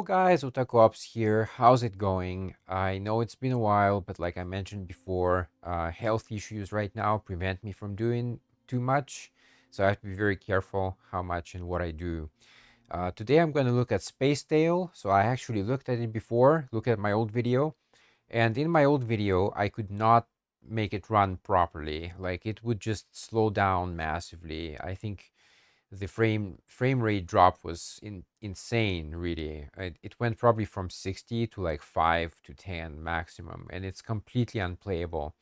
guys, OtakuOps here. How's it going? I know it's been a while, but like I mentioned before, health issues right now prevent me from doing too much. So I have to be very careful how much and what I do. Today I'm going to look at Space Tale. So I actually looked at it before, look at my old video. And in my old video, I could not make it run properly. Like it would just slow down massively. I think the frame rate drop was insane, really. It went probably from 60 to like 5 to 10 maximum, and it's completely unplayable.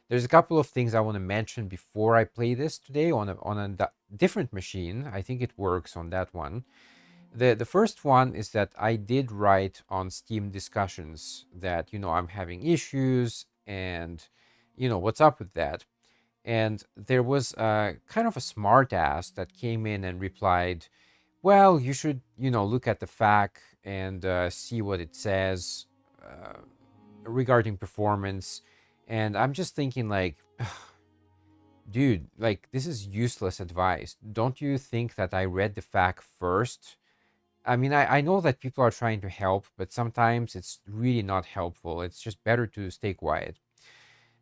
There's a couple of things I want to mention before I play this today on a different machine. I think it works on that one. The first one is that I did write on Steam discussions that, I'm having issues and, what's up with that. And there was kind of a smart ass that came in and replied, well, you should, look at the FAQ and see what it says regarding performance. And I'm just thinking, like, dude, like, this is useless advice. Don't you think that I read the FAQ first? I mean, I know that people are trying to help, but sometimes it's really not helpful. It's just better to stay quiet.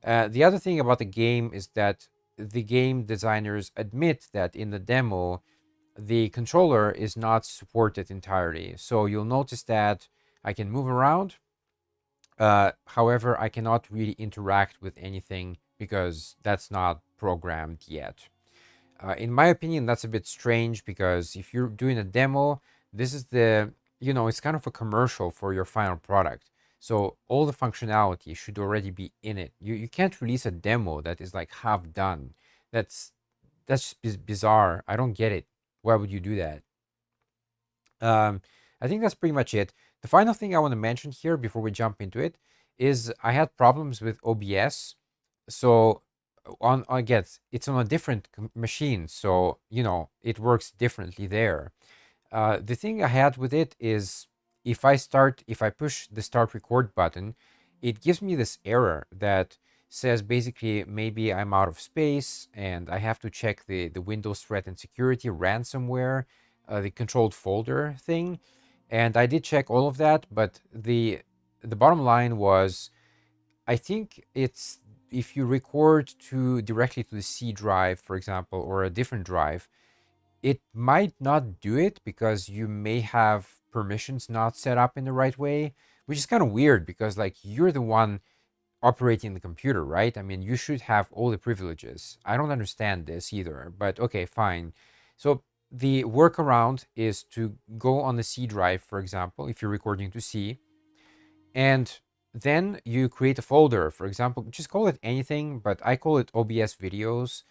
The other thing about the game is that the game designers admit that in the demo, the controller is not supported entirely. So you'll notice that I can move around. However, I cannot really interact with anything because that's not programmed yet. In my opinion, that's a bit strange because if you're doing a demo, this is it's kind of a commercial for your final product. So all the functionality should already be in it. You can't release a demo that is like half done. That's just bizarre. I don't get it. Why would you do that? I think that's pretty much it. The final thing I want to mention here before we jump into it is I had problems with OBS. So again, it's on a different machine, so it works differently there. The thing I had with it is if I push the start record button, it gives me this error that says basically maybe I'm out of space and I have to check the Windows threat and security ransomware, the controlled folder thing. And I did check all of that, but the bottom line was, I think it's if you record directly to the C drive, for example, or a different drive, it might not do it because you may have permissions not set up in the right way, which is kind of weird because like you're the one operating the computer, right? I mean, you should have all the privileges. I don't understand this either, but okay, fine. So the workaround is to go on the C drive, for example, if you're recording to C, and then you create a folder, for example, just call it anything, but I call it OBS videos,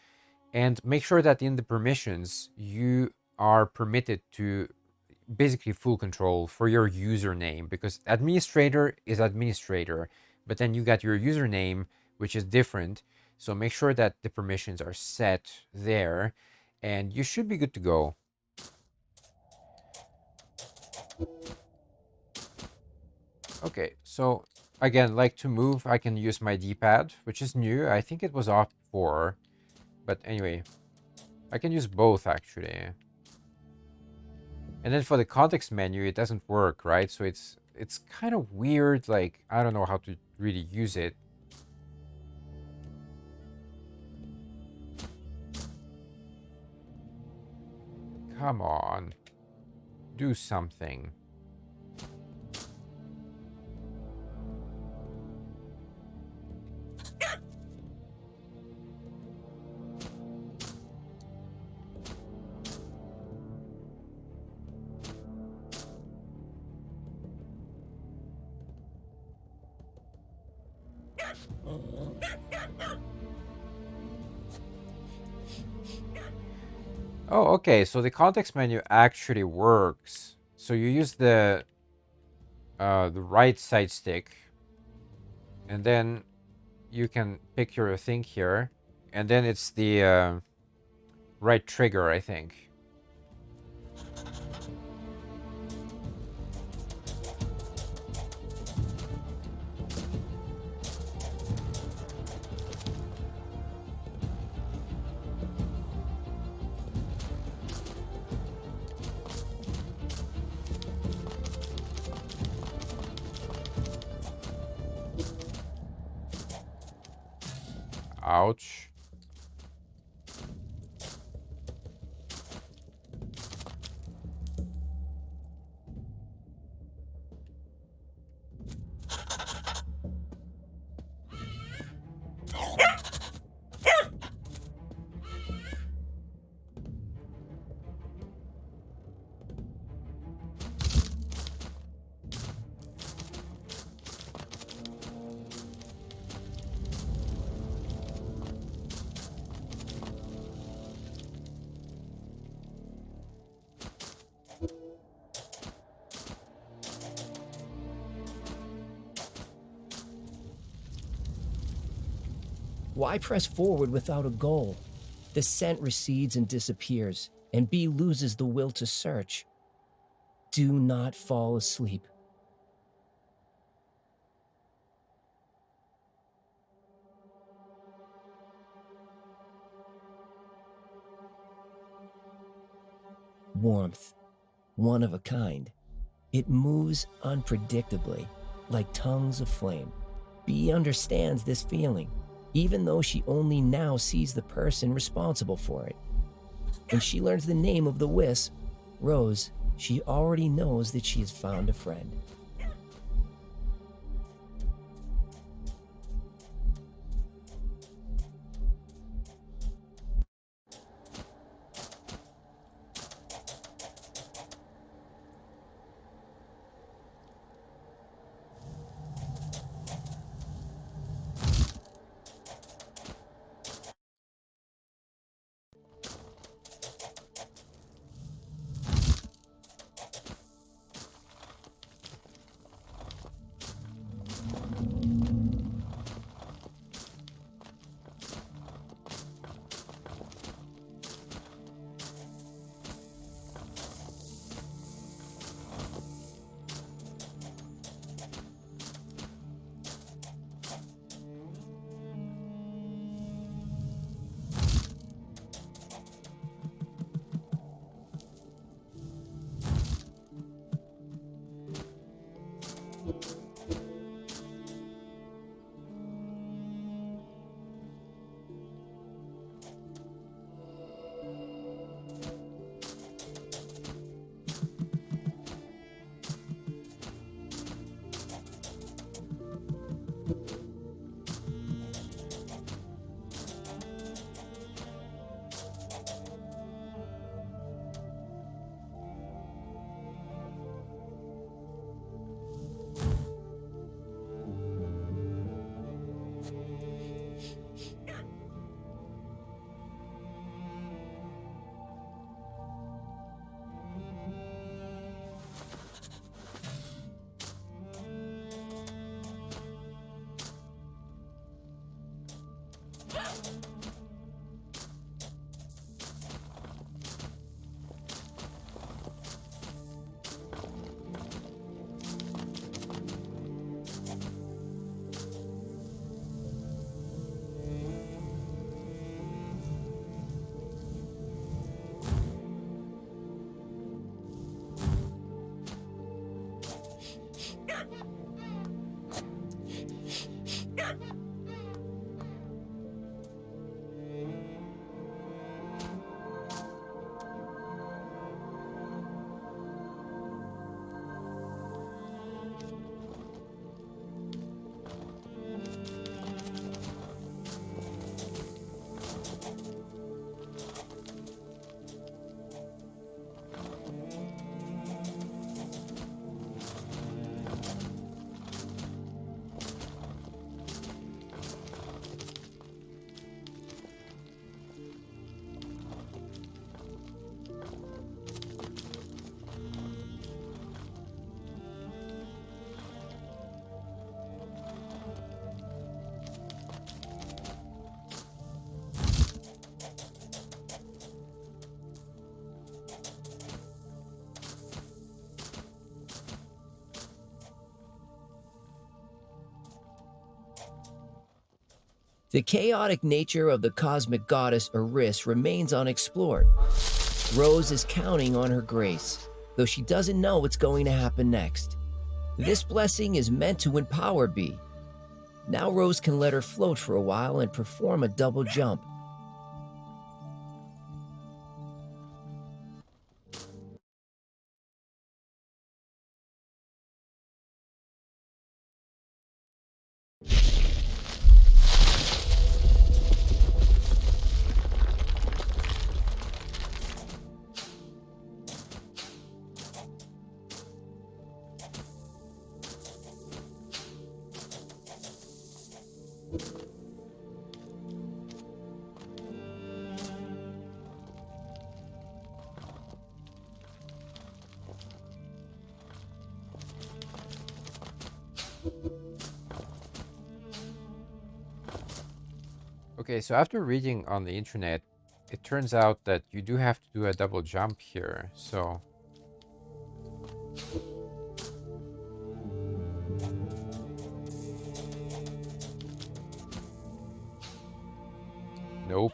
and make sure that in the permissions, you are permitted to basically full control for your username, because administrator is administrator, but then you got your username, which is different. So make sure that the permissions are set there and you should be good to go. Okay, so again, like to move, I can use my D-pad, which is new. I think it was off before, but anyway, I can use both actually. And then for the context menu, it doesn't work, right? So it's kind of weird. Like, I don't know how to really use it. Come on. Do something. Oh, okay. So the context menu actually works. So you use the right side stick, and then you can pick your thing here, and then it's the right trigger, I think. Ouch. Why press forward without a goal? The scent recedes and disappears, and B loses the will to search. Do not fall asleep. Warmth, one of a kind. It moves unpredictably, like tongues of flame. B understands this feeling, even though she only now sees the person responsible for it. When she learns the name of the wisp, Rose, she already knows that she has found a friend. The chaotic nature of the cosmic goddess Eris remains unexplored. Rose is counting on her grace, though she doesn't know what's going to happen next. This blessing is meant to empower B. Now Rose can let her float for a while and perform a double jump. Okay, so after reading on the internet, it turns out that you do have to do a double jump here. So nope.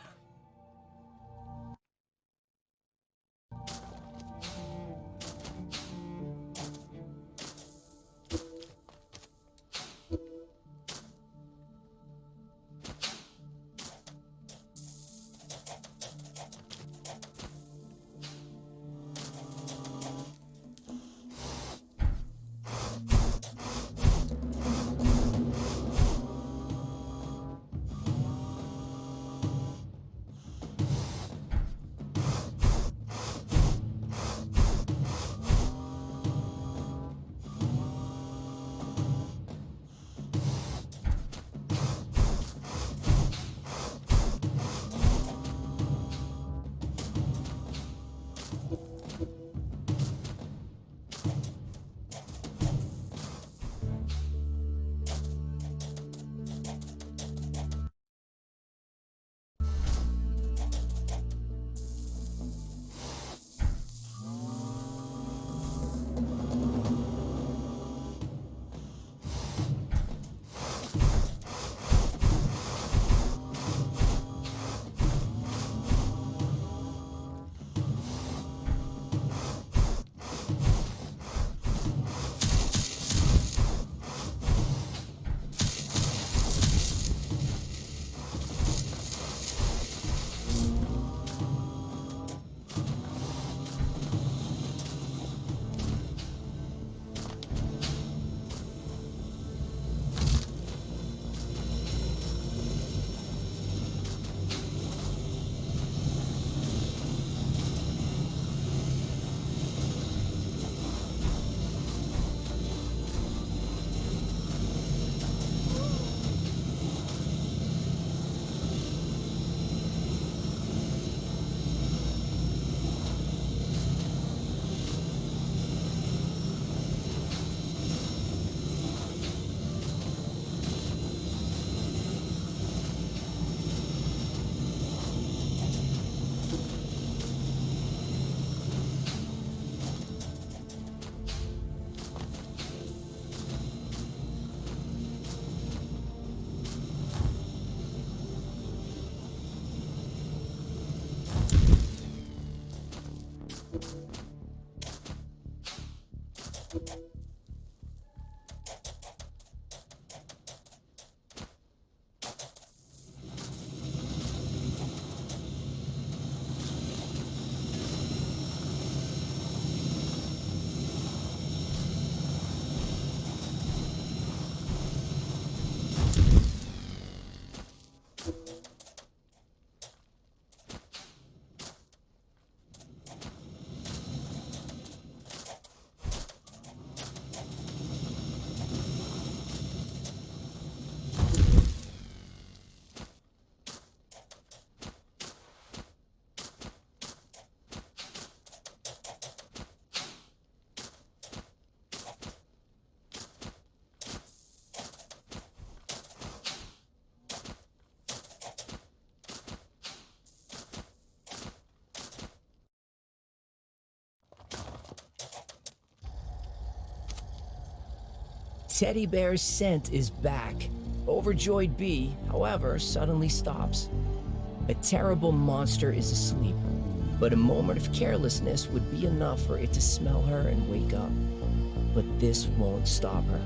Teddy Bear's scent is back. Overjoyed Bee, however, suddenly stops. A terrible monster is asleep, but a moment of carelessness would be enough for it to smell her and wake up. But this won't stop her.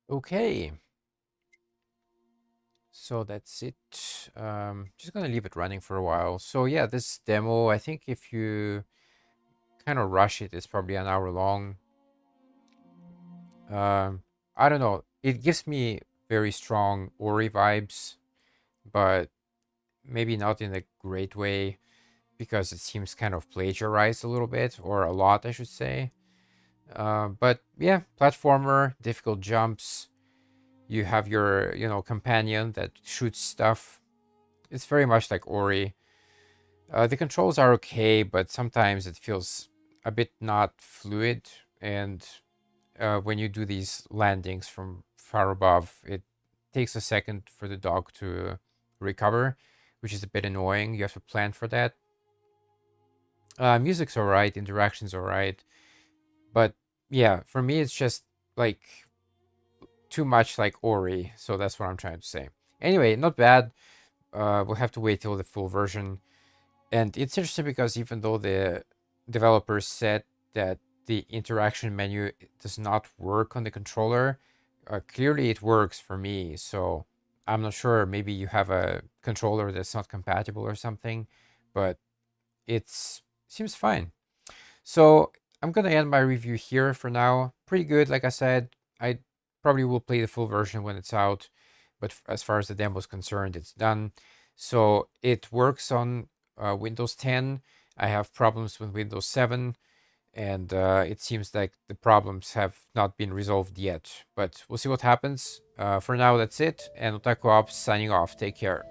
Okay, so that's it. Just gonna leave it running for a while. So yeah, this demo, I think if you kind of rush it, it's probably an hour long. Um, I don't know. It gives me very strong Ori vibes, but maybe not in a great way because it seems kind of plagiarized a little bit, or a lot, I should say. But yeah, platformer, difficult jumps. You have your, companion that shoots stuff. It's very much like Ori. The controls are okay, but sometimes it feels a bit not fluid. And when you do these landings from far above, it takes a second for the dog to recover, which is a bit annoying. You have to plan for that. Music's alright, interaction's alright, but yeah, for me it's just like too much like Ori. So that's what I'm trying to say. Anyway, not bad. We'll have to wait till the full version. And it's interesting because even though the developers said that the interaction menu does not work on the controller, clearly it works for me. So I'm not sure. Maybe you have a controller that's not compatible or something, but it's seems fine. So I'm gonna end my review here for now. Pretty good, like I said. I probably will play the full version when it's out, but as far as the demo is concerned, it's done. So it works on Windows 10. I have problems with Windows 7, and it seems like the problems have not been resolved yet. But we'll see what happens. For now, that's it. And OtakuOps signing off. Take care.